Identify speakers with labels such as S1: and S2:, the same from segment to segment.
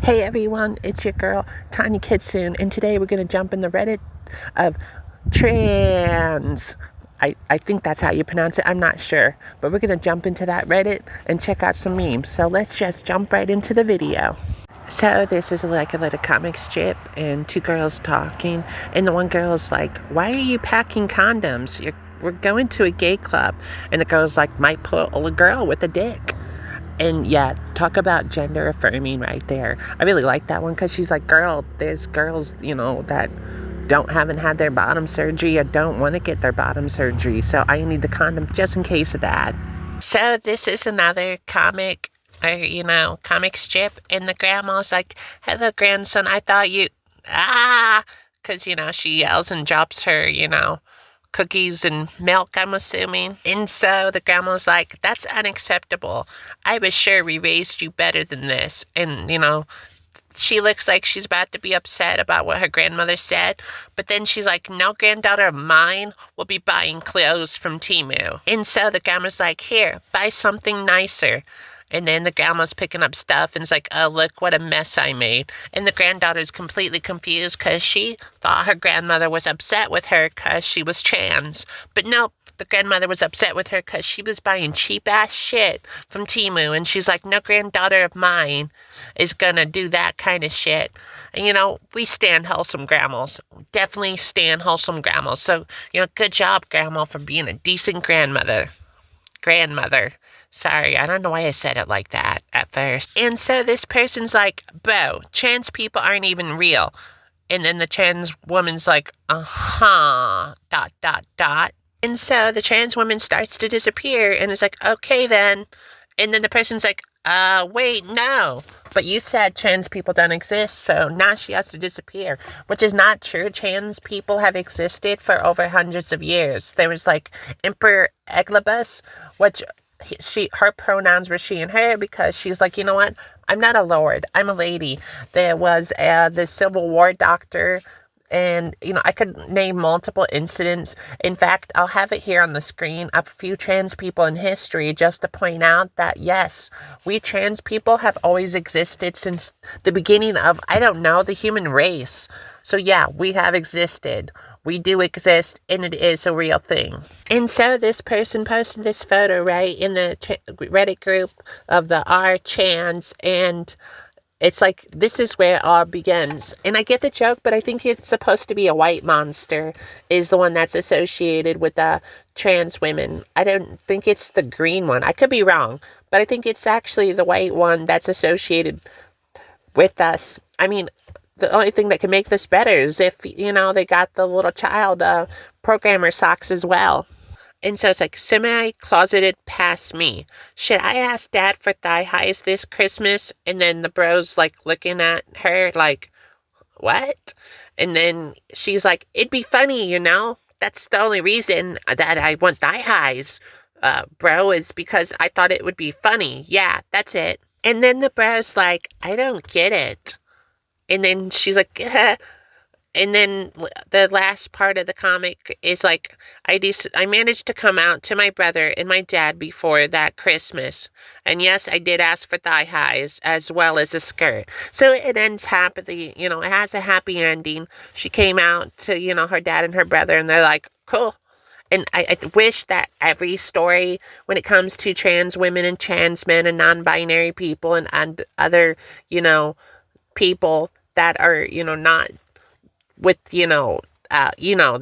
S1: Hey everyone, it's your girl, Tonya Kitsune, and today we're going to jump in the Reddit of trans. I think that's how you pronounce it, I'm not sure. But we're going to jump into that Reddit and check out some memes. So let's just jump right into the video. So this is like a little comic strip and two girls talking, and the one girl's like, why are you packing condoms? We're going to a gay club. And the girl's like, might pull a girl with a dick. And yeah, talk about gender affirming right there. I really like that one because she's like, girl, there's girls, that haven't had their bottom surgery or don't want to get their bottom surgery. So I need the condom just in case of that. So this is another comic, or, comic strip. And the grandma's like, hello, grandson, I thought you, because, she yells and drops her, cookies and milk, I'm assuming. And so the grandma's like, that's unacceptable. I was sure we raised you better than this. And, she looks like she's about to be upset about what her grandmother said. But then she's like, no granddaughter of mine will be buying clothes from Temu. And so the grandma's like, here, buy something nicer. And then the grandma's picking up stuff and is like, oh, look what a mess I made. And the granddaughter's completely confused because she thought her grandmother was upset with her because she was trans. But nope, the grandmother was upset with her because she was buying cheap-ass shit from Temu. And she's like, no granddaughter of mine is going to do that kind of shit. And, we stand wholesome grandmas. Definitely stand wholesome grandmas. So, good job, grandma, for being a decent grandmother. Sorry, I don't know why I said it like that at first. And so this person's like, bro, trans people aren't even real. And then the trans woman's like, And so the trans woman starts to disappear and is like, okay then. And then the person's like, wait, no. But you said trans people don't exist, so now she has to disappear, which is not true. Trans people have existed for over hundreds of years. There was like Emperor Eglibus, which her pronouns were she and her because she's like, you know what? I'm not a lord. I'm a lady. There was the Civil War doctor. And, I could name multiple incidents. In fact, I'll have it here on the screen of a few trans people in history just to point out that, yes, we trans people have always existed since the beginning of, the human race. So, yeah, we have existed. We do exist, and it is a real thing. And so this person posted this photo, right, in the Reddit group of the R-Trans, and it's like, this is where it all begins. And I get the joke, but I think it's supposed to be a white monster is the one that's associated with the trans women. I don't think it's the green one. I could be wrong, but I think it's actually the white one that's associated with us. I mean, the only thing that can make this better is if, they got the little child programmer socks as well. And so it's like, semi-closeted past me. Should I ask Dad for thigh highs this Christmas? And then the bro's like looking at her like, what? And then she's like, it'd be funny, That's the only reason that I want thigh highs, bro, is because I thought it would be funny. Yeah, that's it. And then the bro's like, I don't get it. And then she's like, And then the last part of the comic is like, I managed to come out to my brother and my dad before that Christmas. And yes, I did ask for thigh highs as well as a skirt. So it ends happily, it has a happy ending. She came out to, her dad and her brother, and they're like, cool. And I wish that every story when it comes to trans women and trans men and non-binary people and other, people that are, not with, the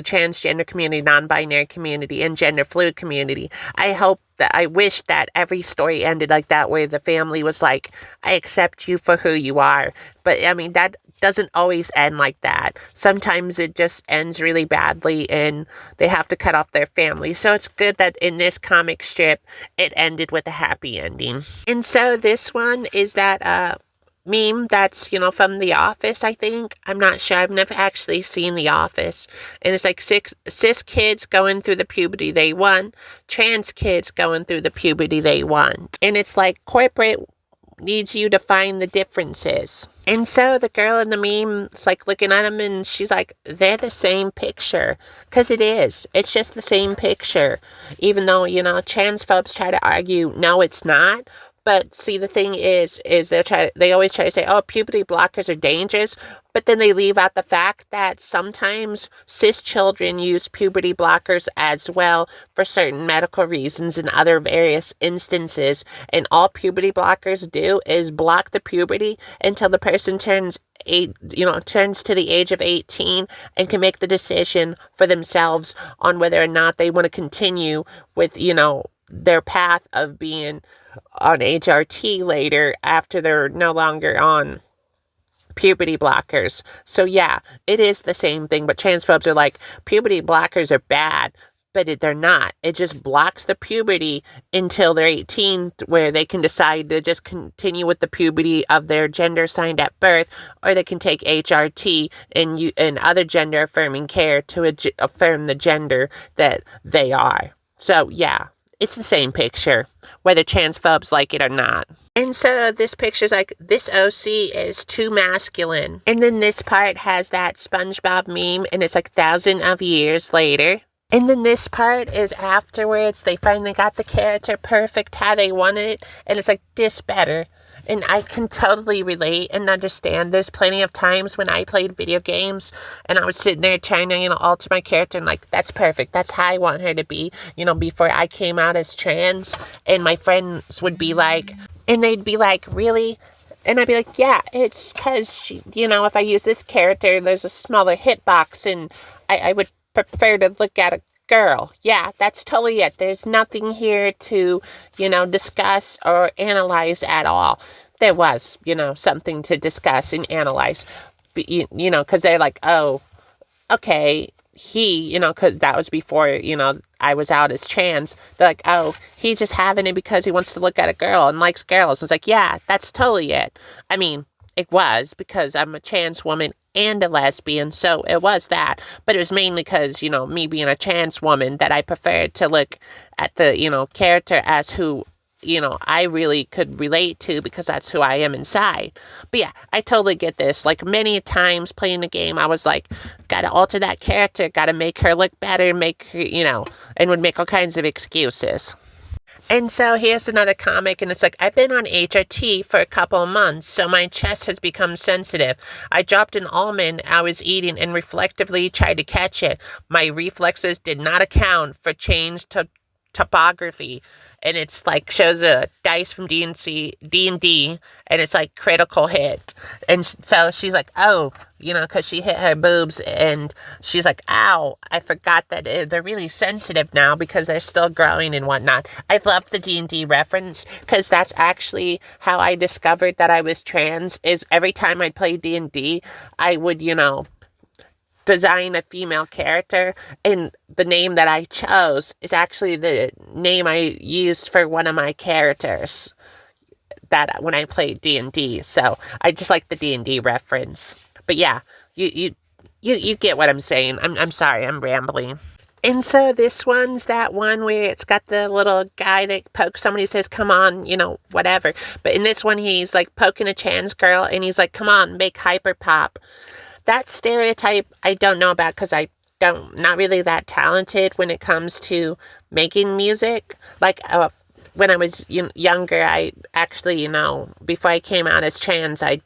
S1: transgender community, non-binary community, and gender fluid community. I wish that every story ended like that, where the family was like, I accept you for who you are. But, that doesn't always end like that. Sometimes it just ends really badly, and they have to cut off their family. So it's good that in this comic strip, it ended with a happy ending. And so this one is that, meme that's, from The Office, I think. I'm not sure. I've never actually seen The Office. And it's like cis kids going through the puberty they want, trans kids going through the puberty they want. And it's like corporate needs you to find the differences. And so the girl in the meme is like looking at them and she's like, they're the same picture. Because it is. It's just the same picture. Even though, trans folks try to argue, no, it's not. But see, the thing is they always try to say, oh, puberty blockers are dangerous, but then they leave out the fact that sometimes cis children use puberty blockers as well for certain medical reasons in other various instances. And all puberty blockers do is block the puberty until the person turns to the age of 18 and can make the decision for themselves on whether or not they want to continue with, their path of being on HRT later after they're no longer on puberty blockers. So yeah, it is the same thing, but transphobes are like, puberty blockers are bad, but they're not. It just blocks the puberty until they're 18, where they can decide to just continue with the puberty of their gender assigned at birth, or they can take HRT and other gender affirming care to affirm the gender that they are. So yeah, it's the same picture, whether transphobes like it or not. And so this picture's like, this OC is too masculine. And then this part has that SpongeBob meme, and it's like 1,000 of years later. And then this part is afterwards, they finally got the character perfect how they wanted it, and it's like, this better. And I can totally relate and understand. There's plenty of times when I played video games and I was sitting there trying to, alter my character and like, that's perfect. That's how I want her to be, before I came out as trans. And my friends would be like, and they'd be like, really? And I'd be like, yeah, it's because, if I use this character, there's a smaller hitbox and I would prefer to look at a girl. Yeah, that's totally it. There's nothing here to, discuss or analyze at all. There was, something to discuss and analyze, but, because they're like, oh, okay, he, because that was before, I was out as trans. They're like, oh, he's just having it because he wants to look at a girl and likes girls. It's like, yeah, that's totally it. I mean, it was because I'm a trans woman and a lesbian, so it was that. But it was mainly because, me being a trans woman, that I preferred to look at the, character as who, I really could relate to, because that's who I am inside. But yeah, I totally get this. Like, many times playing the game, I was like, gotta alter that character, gotta make her look better, make her, and would make all kinds of excuses. And so here's another comic, and it's like, I've been on HRT for a couple of months, so my chest has become sensitive. I dropped an almond I was eating and reflectively tried to catch it. My reflexes did not account for changed topography. And it's like, shows a dice from D&D, and it's like critical hit. And so she's like, oh, because she hit her boobs, and she's like, ow, I forgot that they're really sensitive now because they're still growing and whatnot. I love the D&D reference, because that's actually how I discovered that I was trans, is every time I played D&D, I would, design a female character, and the name that I chose is actually the name I used for one of my characters that when I played D&D. So I just like the D&D reference. But yeah, you get what I'm saying. I'm sorry, I'm rambling. And so this one's that one where it's got the little guy that pokes somebody, says, come on, whatever. But in this one, he's like poking a trans girl, and he's like, come on, make hyper pop. That stereotype I don't know about, because not really that talented when it comes to making music. Like, when I was younger, I actually, before I came out as trans, I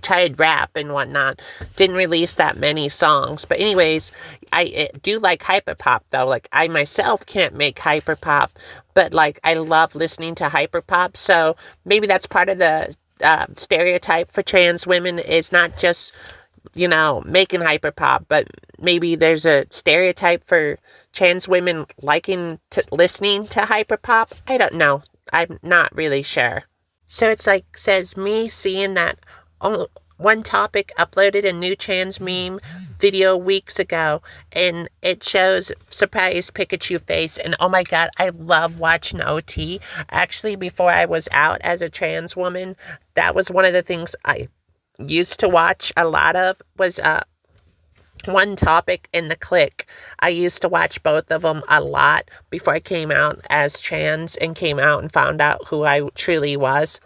S1: tried rap and whatnot. Didn't release that many songs. But anyways, I do like hyperpop, though. Like, I myself can't make hyperpop, but, like, I love listening to hyperpop. So maybe that's part of the stereotype for trans women, is not just making hyperpop, but maybe there's a stereotype for trans women liking listening to hyperpop. I don't know. I'm not really sure. So it's like, says me seeing that one topic uploaded a new trans meme video weeks ago, and it shows surprise Pikachu face, and oh my god, I love watching OT. Actually, before I was out as a trans woman, that was one of the things I used to watch a lot of, was One Topic and The Click. I used to watch both of them a lot before I came out as trans and came out and found out who I truly was.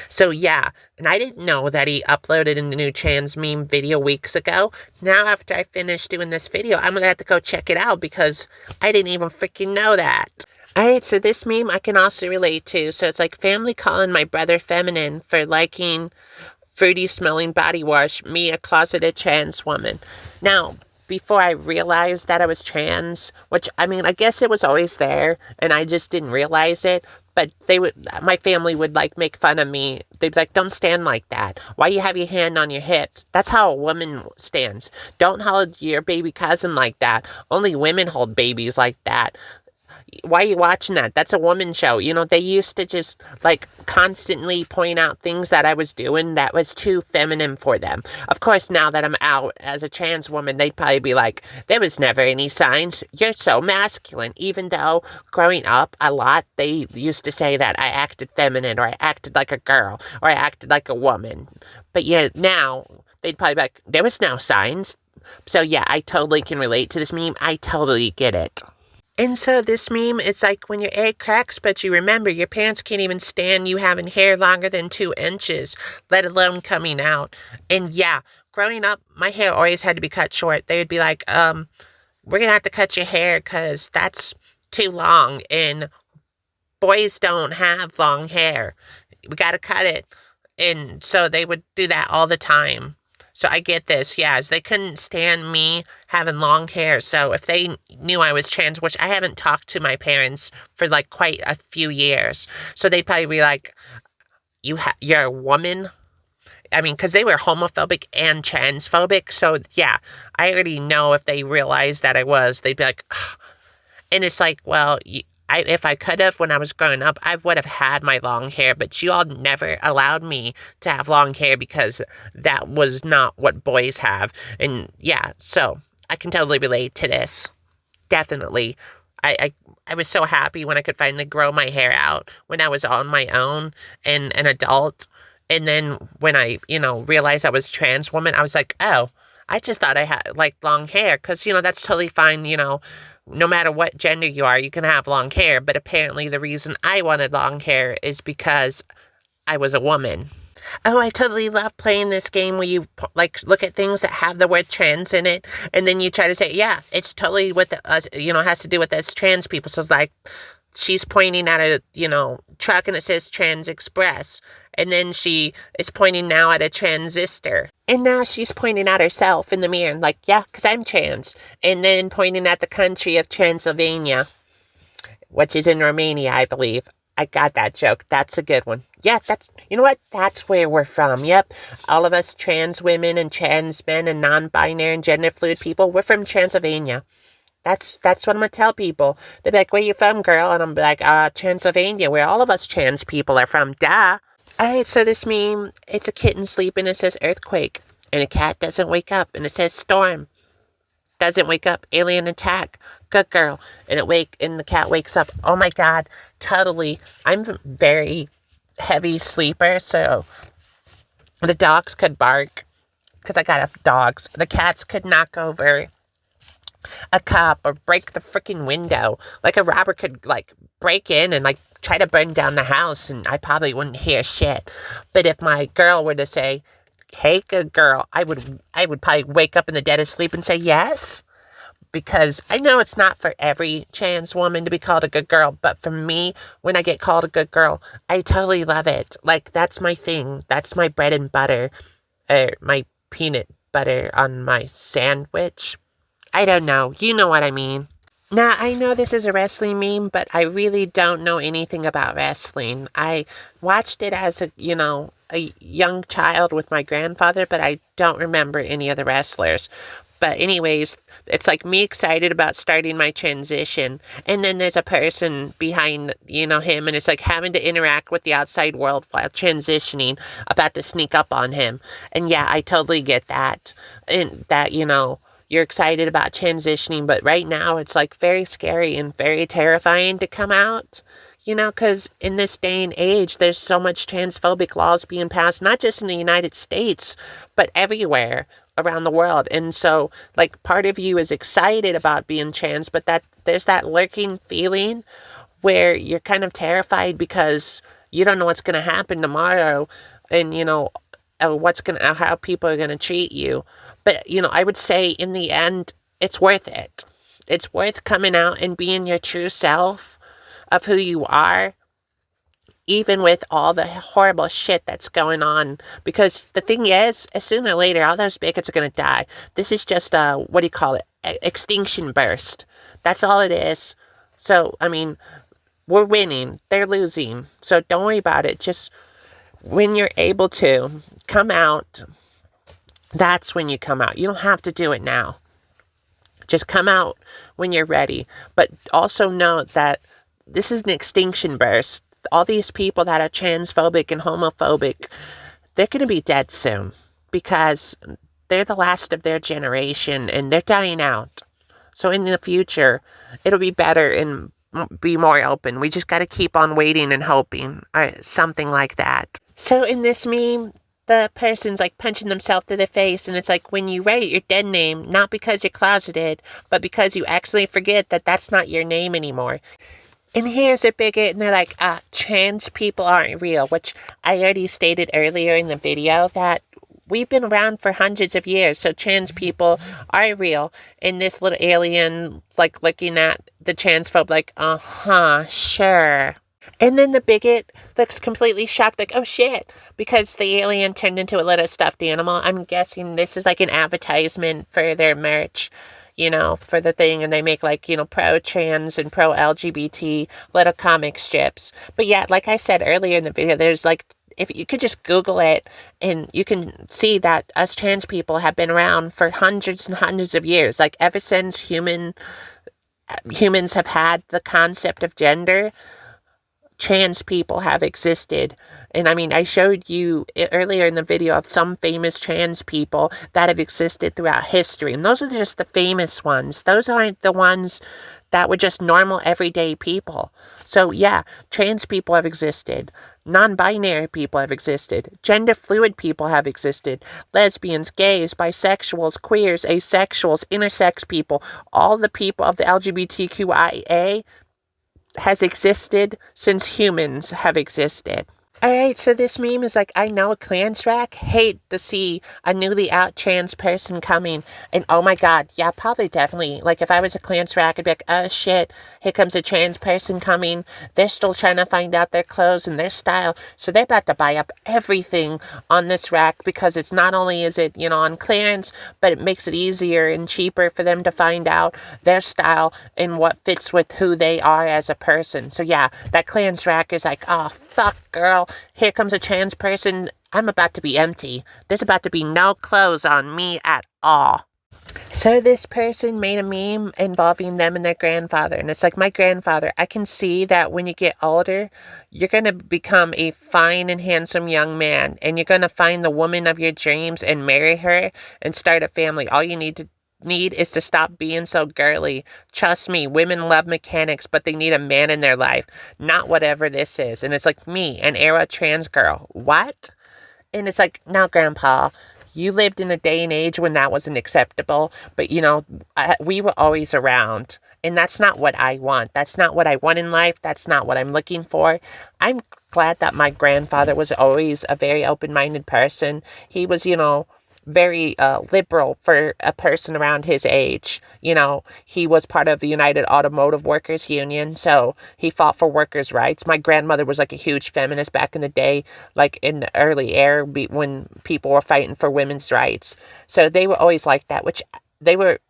S1: So yeah, and I didn't know that he uploaded a new trans meme video weeks ago. Now after I finish doing this video, I'm gonna have to go check it out, because I didn't even freaking know that. All right, so this meme I can also relate to. So it's like family calling my brother feminine for liking fruity smelling body wash, me, a closeted trans woman. Now, before I realized that I was trans, which I mean, I guess it was always there and I just didn't realize it. But my family would like make fun of me. They'd be like, don't stand like that. Why you have your hand on your hips? That's how a woman stands. Don't hold your baby cousin like that. Only women hold babies like that. Why are you watching that? That's a woman show. They used to just like constantly point out things that I was doing that was too feminine for them. Of course, now that I'm out as a trans woman, they'd probably be like, there was never any signs. You're so masculine. Even though growing up a lot, they used to say that I acted feminine or I acted like a girl or I acted like a woman. But yeah, now they'd probably be like, there was no signs. So yeah, I totally can relate to this meme. I totally get it. And so this meme, it's like when your egg cracks, but you remember your parents can't even stand you having hair longer than 2 inches, let alone coming out. And yeah, growing up, my hair always had to be cut short. They would be like, we're gonna have to cut your hair because that's too long. And boys don't have long hair. We gotta cut it. And so they would do that all the time. So I get this, yeah, as they couldn't stand me having long hair. So if they knew I was trans, which I haven't talked to my parents for like quite a few years, so they'd probably be like, you're a woman? I mean, because they were homophobic and transphobic. So yeah, I already know if they realized that I was, they'd be like, ugh. And it's like, well, if I could have when I was growing up, I would have had my long hair, but you all never allowed me to have long hair because that was not what boys have. And yeah, so I can totally relate to this. Definitely. I was so happy when I could finally grow my hair out when I was on my own and an adult. And then when I, realized I was a trans woman, I was like, oh, I just thought I had like long hair because, that's totally fine, no matter what gender you are, you can have long hair. But apparently the reason I wanted long hair is because I was a woman. Oh, I totally love playing this game where you like look at things that have the word trans in it, and then you try to say, yeah, it's totally with us, has to do with us trans people. So it's like she's pointing at a, truck and it says Trans Express. And then she is pointing now at a transistor. And now she's pointing at herself in the mirror, like, yeah, because I'm trans. And then pointing at the country of Transylvania, which is in Romania, I believe. I got that joke. That's a good one. Yeah, you know what? That's where we're from. Yep. All of us trans women and trans men and non-binary and gender fluid people, we're from Transylvania. That's what I'm going to tell people. They'll be like, where you from, girl? And I'm like, Transylvania, where all of us trans people are from. Duh. All right, so this meme, it's a kitten sleeping, it says earthquake. And a cat doesn't wake up, and it says storm. Doesn't wake up, alien attack. Good girl. And the cat wakes up. Oh my God, totally. I'm a very heavy sleeper, so the dogs could bark, because I got dogs. The cats could knock over a cup or break the freaking window. Like a robber could like break in and like try to burn down the house and I probably wouldn't hear shit. But if my girl were to say, hey, good girl, I would probably wake up in the dead of sleep and say yes. Because I know it's not for every trans woman to be called a good girl, but for me, when I get called a good girl, I totally love it. Like, that's my thing. That's my bread and butter. My peanut butter on my sandwich. I don't know. You know what I mean. Now, I know this is a wrestling meme, but I really don't know anything about wrestling. I watched it as a young child with my grandfather, but I don't remember any of the wrestlers. But anyways, it's like me excited about starting my transition. And then there's a person behind, him. And it's like having to interact with the outside world while transitioning, about to sneak up on him. And yeah, I totally get that. And that, you're excited about transitioning. But right now it's like very scary and very terrifying to come out. Because in this day and age, there's so much transphobic laws being passed, not just in the United States, but everywhere around the world. And so, like, part of you is excited about being trans, but that there's that lurking feeling where you're kind of terrified because you don't know what's going to happen tomorrow and, how people are going to treat you. But, I would say in the end, it's worth it. It's worth coming out and being your true self. of who you are, even with all the horrible shit that's going on. Because the thing is, sooner or later, all those bigots are going to die. This is just a, what do you call it? Extinction burst. That's all it is. So, I mean, we're winning. They're losing. So don't worry about it. Just when you're able to come out, that's when you come out. You don't have to do it now. Just come out when you're ready. But also know that this is an extinction burst. All these people that are transphobic and homophobic, they're going to be dead soon because they're the last of their generation and they're dying out. So in the future, it'll be better and be more open. We just got to keep on waiting and hoping, or something like that. So in this meme, the person's like punching themselves to the face, and it's like when you write your dead name, not because you're closeted, but because you actually forget that that's not your name anymore. And here's a bigot, and they're like, trans people aren't real, which I already stated earlier in the video that we've been around for hundreds of years, so trans people are real. And this little alien, like, looking at the transphobe like, sure. And then the bigot looks completely shocked, like, oh shit, because the alien turned into a little stuffed animal. I'm guessing this is like an advertisement for their merch, for the thing, and they make like, pro-trans and pro-LGBT little comic strips. But yeah, like I said earlier in the video, there's like, if you could just Google it, and you can see that us trans people have been around for hundreds and hundreds of years. Like ever since humans have had the concept of gender, trans people have existed. And I mean, I showed you earlier in the video of some famous trans people that have existed throughout history. And those are just the famous ones. Those aren't the ones that were just normal, everyday people. So yeah, trans people have existed. Non-binary people have existed. Gender fluid people have existed. Lesbians, gays, bisexuals, queers, asexuals, intersex people, all the people of the LGBTQIA has existed since humans have existed. Alright, so this meme is like, I know a trans rack hate to see a newly out trans person coming, and oh my god, yeah, probably definitely, like if I was a trans rack, I'd be like, oh shit, here comes a trans person coming, they're still trying to find out their clothes and their style, so they're about to buy up everything on this rack, because it's not only is it, on clearance, but it makes it easier and cheaper for them to find out their style and what fits with who they are as a person. So yeah, that trans rack is like, oh fuck girl, here comes a trans person, I'm about to be empty. There's about to be no clothes on me at all. So this person made a meme involving them and their grandfather. And it's like, my grandfather, I can see that when you get older, you're going to become a fine and handsome young man. And you're going to find the woman of your dreams and marry her and start a family. All you need is to stop being so girly. Trust me, women love mechanics, but they need a man in their life, not whatever this is. And it's like, me, an era trans girl. What? And it's like, now grandpa, you lived in a day and age when that wasn't acceptable, but we were always around, and that's not what I want. That's not what I want in life. That's not what I'm looking for. I'm glad that my grandfather was always a very open-minded person. He was, very liberal for a person around his age. He was part of the United Automotive Workers Union, so he fought for workers' rights. My grandmother was like a huge feminist back in the day, like in the early era when people were fighting for women's rights. So they were always like that,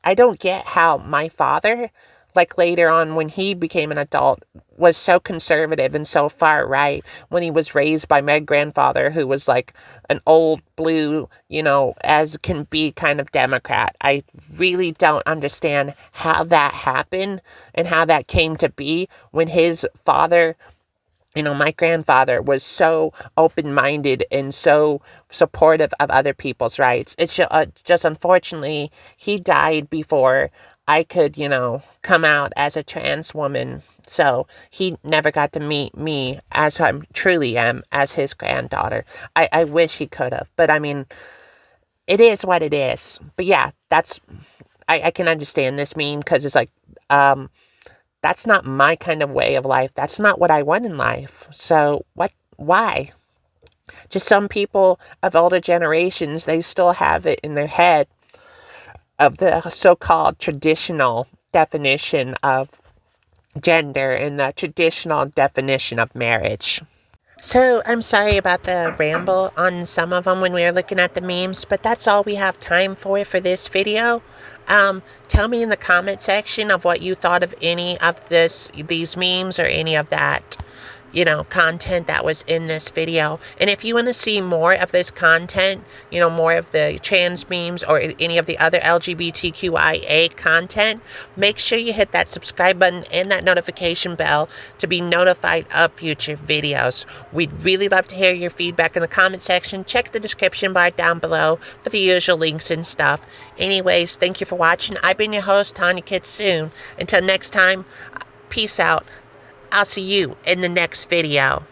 S1: I don't get how my father, like later on when he became an adult, was so conservative and so far right when he was raised by my grandfather, who was like an old blue, as can be kind of Democrat. I really don't understand how that happened and how that came to be when his father, my grandfather, was so open-minded and so supportive of other people's rights. It's just unfortunately, he died before I could, come out as a trans woman. So he never got to meet me as I truly am, as his granddaughter. I wish he could have. But I mean, it is what it is. But yeah, I can understand this meme, because it's like, that's not my kind of way of life. That's not what I want in life. So why? Just some people of older generations, they still have it in their head of the so-called traditional definition of gender in the traditional definition of marriage. So I'm sorry about the ramble on some of them when we were looking at the memes, but that's all we have time for this video. Tell me in the comment section of what you thought of any of these memes or any of that, content that was in this video. And if you want to see more of this content, more of the trans memes or any of the other LGBTQIA content, make sure you hit that subscribe button and that notification bell to be notified of future videos. We'd really love to hear your feedback in the comment section. Check the description bar down below for the usual links and stuff. Anyways, thank you for watching. I've been your host, Tonya Kitsune. Until next time, peace out. I'll see you in the next video.